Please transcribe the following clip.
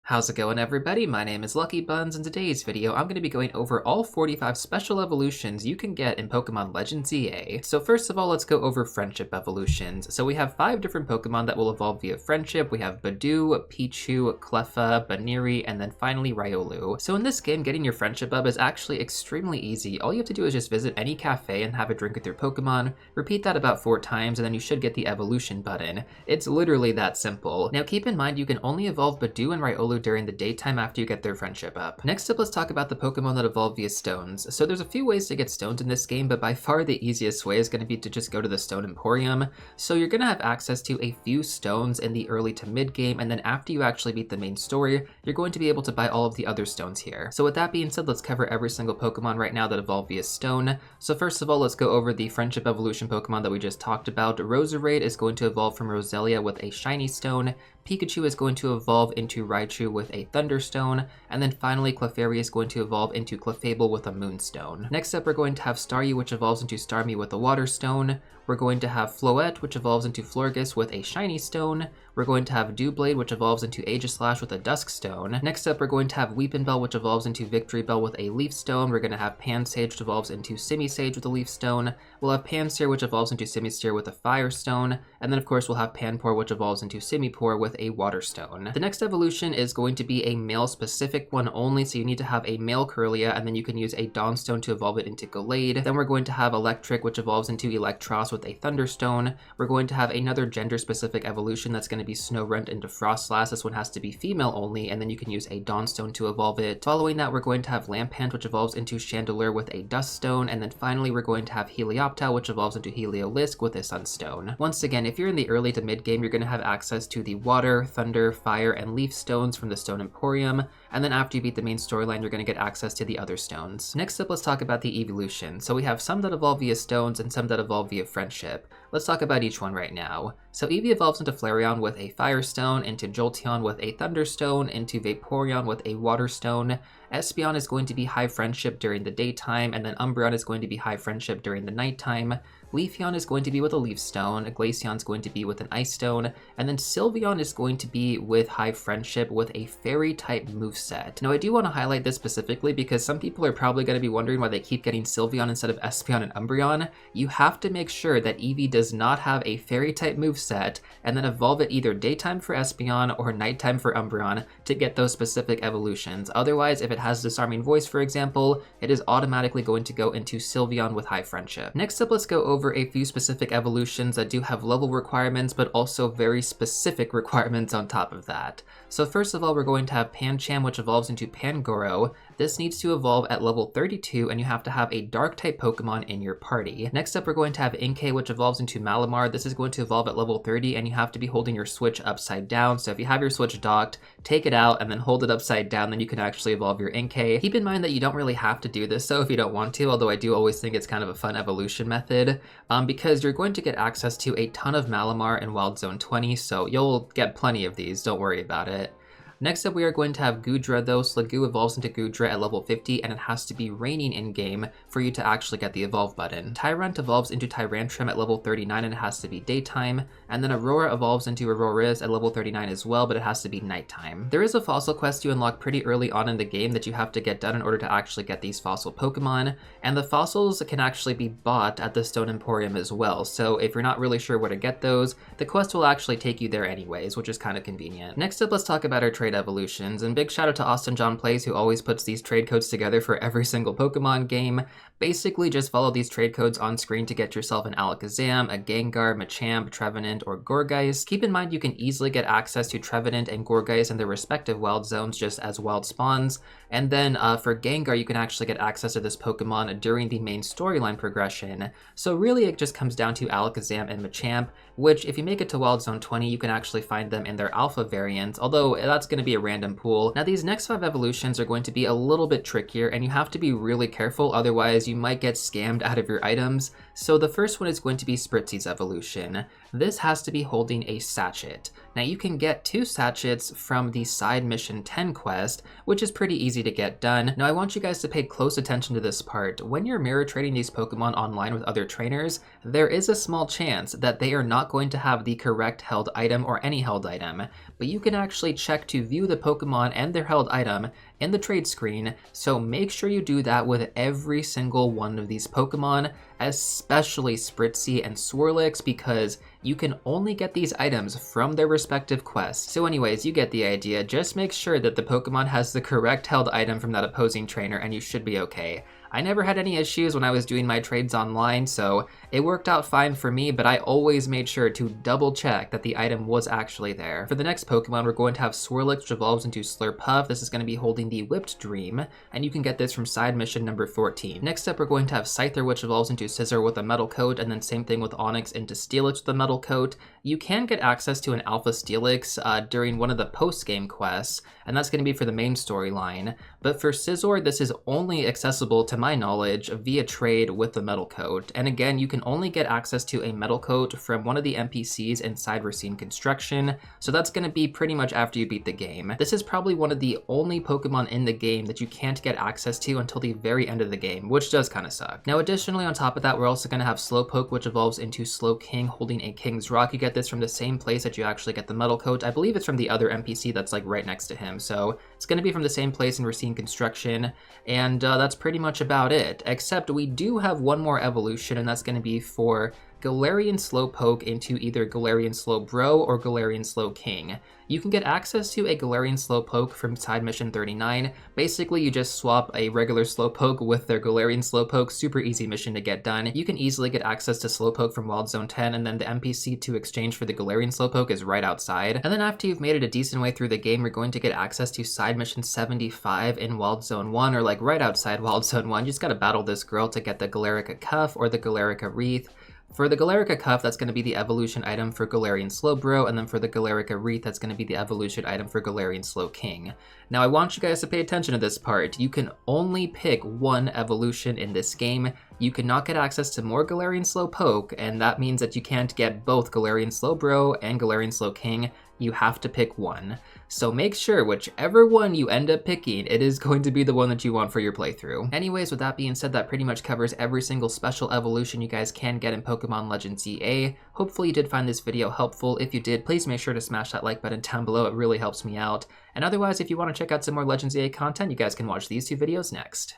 How's it going, everybody? My name is Lucky Buns. In today's video, I'm going to be going over all 45 special evolutions you can get in Pokemon Legends EA. So first of all, let's go over friendship evolutions. So we have 5 different Pokemon that will evolve via friendship. We have Budew, Pichu, Cleffa, Baniri, and then finally Riolu. So in this game, getting your friendship up is actually extremely easy. All you have to do is just visit any cafe and have a drink with your Pokemon, repeat that about 4 times, and then you should get the evolution button. It's literally that simple. Now keep in mind, you can only evolve Budew and Riolu during the daytime after you get their friendship up. Next up, let's talk about the Pokemon that evolve via stones. So there's a few ways to get stones in this game, but by far the easiest way is going to be to just go to the Stone Emporium. So you're going to have access to a few stones in the early to mid game, and then after you actually beat the main story, you're going to be able to buy all of the other stones here. So with that being said, let's cover every single Pokemon right now that evolve via stone. So first of all, let's go over the friendship evolution Pokemon that we just talked about. Roserade is going to evolve from Roselia with a shiny stone. Pikachu is going to evolve into Raichu with a Thunderstone, and then finally Clefairy is going to evolve into Clefable with a Moonstone. Next up, we're going to have Staryu, which evolves into Starmie with a Water Stone. We're going to have Floette, which evolves into Florges with a Shiny Stone. We're going to have Doublade, which evolves into Aegislash with a Dusk Stone. Next up, we're going to have Weepinbell, which evolves into Victreebel with a Leaf Stone. We're going to have Pansage, which evolves into Simisage with a Leaf Stone. We'll have Pansear, which evolves into Simisear with a Fire Stone. And then, of course, we'll have Panpour, which evolves into Simipour with a Water Stone. The next evolution is going to be a male-specific one only, so you need to have a male Kirlia, and then you can use a Dawnstone to evolve it into Gallade. Then we're going to have Eelektrik, which evolves into Eelektross with a Thunderstone. We're going to have another gender-specific evolution that's going to be Snorunt into Froslass. This one has to be female only, and then you can use a Dawnstone to evolve it. Following that, we're going to have Lampent, which evolves into Chandelure with a Dust Stone, and then finally we're going to have Helioptile, which evolves into Heliolisk with a Sunstone. Once again, if you're in the early to mid game, you're going to have access to the Water, Thunder, Fire, and Leaf Stones from the Stone Emporium, and then after you beat the main storyline, you're going to get access to the other stones. Next up, let's talk about the evolution. So we have some that evolve via stones and some that evolve via friendship. Let's talk about each one right now. So Eevee evolves into Flareon with a Fire Stone, into Jolteon with a Thunderstone, into Vaporeon with a Water Stone. Espeon is going to be high friendship during the daytime, and then Umbreon is going to be high friendship during the nighttime. Leafeon is going to be with a Leaf Stone, Glaceon is going to be with an Ice Stone, and then Sylveon is going to be with high friendship with a Fairy type moveset. Now I do want to highlight this specifically because some people are probably going to be wondering why they keep getting Sylveon instead of Espeon and Umbreon. You have to make sure that Eevee does not have a Fairy type moveset, and then evolve it either daytime for Espeon or nighttime for Umbreon to get those specific evolutions. Otherwise, if it has Disarming Voice, for example, it is automatically going to go into Sylveon with high friendship. Next up, let's go over a few specific evolutions that do have level requirements, but also very specific requirements on top of that. So first of all, we're going to have Pancham, which evolves into Pangoro. This needs to evolve at level 32, and you have to have a Dark-type Pokemon in your party. Next up, we're going to have Inkay, which evolves into Malamar. This is going to evolve at level 30, and you have to be holding your Switch upside down. So if you have your Switch docked, take it out and then hold it upside down, then you can actually evolve your Inkay. Keep in mind that you don't really have to do this, though, if you don't want to, although I do always think it's kind of a fun evolution method, because you're going to get access to a ton of Malamar in Wild Zone 20, so you'll get plenty of these, don't worry about it. Next up, we are going to have Goodra, though. Sliggoo evolves into Goodra at level 50, and it has to be raining in-game for you to actually get the Evolve button. Tyrunt evolves into Tyrantrum at level 39, and it has to be daytime. And then Aurora evolves into Aurorus at level 39 as well, but it has to be nighttime. There is a fossil quest you unlock pretty early on in the game that you have to get done in order to actually get these fossil Pokemon, and the fossils can actually be bought at the Stone Emporium as well, so if you're not really sure where to get those, the quest will actually take you there anyways, which is kind of convenient. Next up, let's talk about our trade evolutions, and big shout out to Austin John Plays, who always puts these trade codes together for every single Pokemon game. Basically, just follow these trade codes on screen to get yourself an Alakazam, a Gengar, Machamp, Trevenant, or Gourgeist. Keep in mind you can easily get access to Trevenant and Gourgeist in their respective wild zones just as wild spawns, and then for Gengar you can actually get access to this Pokemon during the main storyline progression. So really it just comes down to Alakazam and Machamp, which if you make it to Wild Zone 20 you can actually find them in their alpha variants, although that's going to be a random pool. Now these next 5 evolutions are going to be a little bit trickier, and you have to be really careful, otherwise you might get scammed out of your items. So the first one is going to be Spritzie's evolution. this has to be holding a sachet. Now you can get 2 sachets from the side mission 10 quest, which is pretty easy to get done. Now I want you guys to pay close attention to this part. When you're mirror trading these Pokemon online with other trainers, there is a small chance that they are not going to have the correct held item or any held item, but you can actually check to view the Pokemon and their held item in the trade screen, so make sure you do that with every single one of these Pokemon, especially Spritzee and Swirlix, because you can only get these items from their respective quests. So anyways, you get the idea. Just make sure that the Pokemon has the correct held item from that opposing trainer and you should be okay. I never had any issues when I was doing my trades online, so it worked out fine for me, but I always made sure to double check that the item was actually there. For the next Pokemon, we're going to have Swirlix, which evolves into Slurpuff. This is going to be holding the Whipped Dream, and you can get this from side mission number 14. Next up, we're going to have Scyther, which evolves into Scizor with a Metal Coat, and then same thing with Onix into Steelix with a Metal Coat. You can get access to an Alpha Steelix during one of the post-game quests, and that's going to be for the main storyline. But for Scizor, this is only accessible, to my knowledge, via trade with the Metal Coat. And again, you can only get access to a Metal Coat from one of the NPCs inside Racine Construction, so that's going to be pretty much after you beat the game. This is probably one of the only Pokemon in the game that you can't get access to until the very end of the game, which does kind of suck. Now additionally, on top of that, we're also going to have Slowpoke, which evolves into Slowking, holding a King's Rock. You get this from the same place that you actually get the Metal Coat. I believe it's from the other NPC that's like right next to him, so it's going to be from the same place in Racine Construction, and that's pretty much about it, except we do have one more evolution, and that's going to be for Galarian Slowpoke into either Galarian Slowbro or Galarian Slowking. You can get access to a Galarian Slowpoke from side mission 39. Basically, you just swap a regular Slowpoke with their Galarian Slowpoke. Super easy mission to get done. You can easily get access to Slowpoke from Wild Zone 10, and then the NPC to exchange for the Galarian Slowpoke is right outside. And then after you've made it a decent way through the game, you're going to get access to side mission 75 in Wild Zone 1, or like right outside Wild Zone 1. You just gotta battle this girl to get the Galarica Cuff or the Galarica Wreath. For the Galarica Cuff, that's going to be the evolution item for Galarian Slowbro, and then for the Galarica Wreath, that's going to be the evolution item for Galarian Slowking. Now I want you guys to pay attention to this part. You can only pick one evolution in this game. You cannot get access to more Galarian Slowpoke, and that means that you can't get both Galarian Slowbro and Galarian Slowking. You have to pick one. So make sure whichever one you end up picking, it is going to be the one that you want for your playthrough. Anyways, with that being said, that pretty much covers every single special evolution you guys can get in Pokemon Legends EA. Hopefully you did find this video helpful. If you did, please make sure to smash that like button down below. It really helps me out. And otherwise, if you want to check out some more Legends EA content, you guys can watch these two videos next.